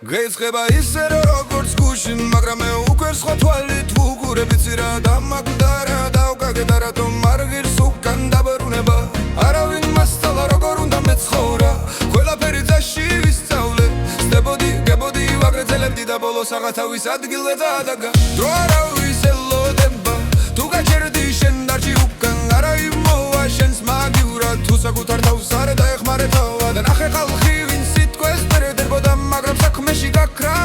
Geizcheba isse როგორც გუშინ მაგრამ მე უკვე სხვა თვალით ვუყურებიცი რა დამაგდარა დავგაგედარა თუ მარგირს უკან დაბრუნება არავინ მასწავლა როგორ უნდა მეცხოვრა ყველაფერი ძაში ვისწავლე სტებოდი გებოდი ვაგრძელებდი და ბოლოს აღათავის ადგილზე დადგა დრო არავის ელოდება თუ გაჩერდი შენ დარჩი უკან არა იმოვა შენს მაგივრად თუ საკუთარ თავს არ დაეხმარე თავად ნახე ხალხი ვინ სიტყვეს მერდებოდა მაგრამ საქმეში გაქრა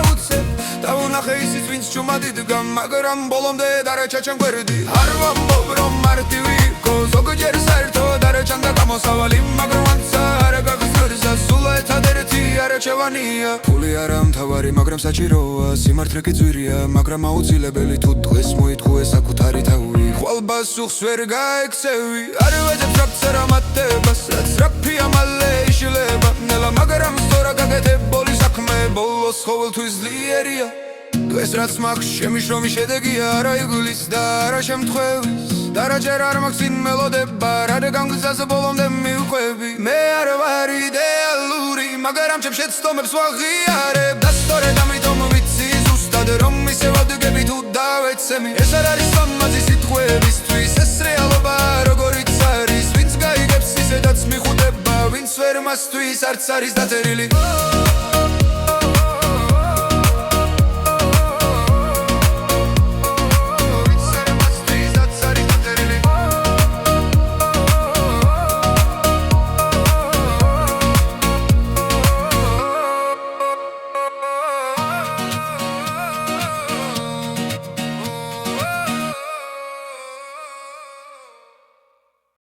დაუნახე ისიც ვინც ჩუმად იდგა მაგრამ ბოლომდე დარჩა ჩემ გვერდი არ ვამბობ რომ მარტივი იყო ზოგჯერ საერთოდ არ ჩანდა გამოსავალი მაგრამ ანცა არ გაგზურდა სულ ერთადერთი არაჩევანია ფული არა მთავარი მაგრამ საჭიროა სიმართლე კი ძვირია მაგრამ აუცილებელი თუ დღეს მოითხოვე საკუთარი თავი ხვალ პასუხს ვერ გაექცევი არ ვეძებ შაქცერა მატებას რაც რაფია მალე იშლება ნელა მაგრამ სწორა გაკეთებული საქმე ბოლოს ყოველთვის ძლიერია დღეს რაც მაქვს ჩემი შრომის შედეგია არა იგლის და არა შემთხვევის და რაჯერ არ მაქვს წინ მელოდება რადგან გზას ბოლომდე მივხვევი მე არ ვარ იდეალური მაგრამ ჩემ შეცდომებს ვაღიარებ და სწორედ ამიტომ ვიცი ზუსტად რომ ისე ვადგები თუ დავეცემი ეს არ არის ლამაზი სიტყვებისთვის ეს რეალობა როგორიც არის ვინც გაიგებს ისედაც მიხვდება ვინც ვერ მასთვის არც არის დაწერილი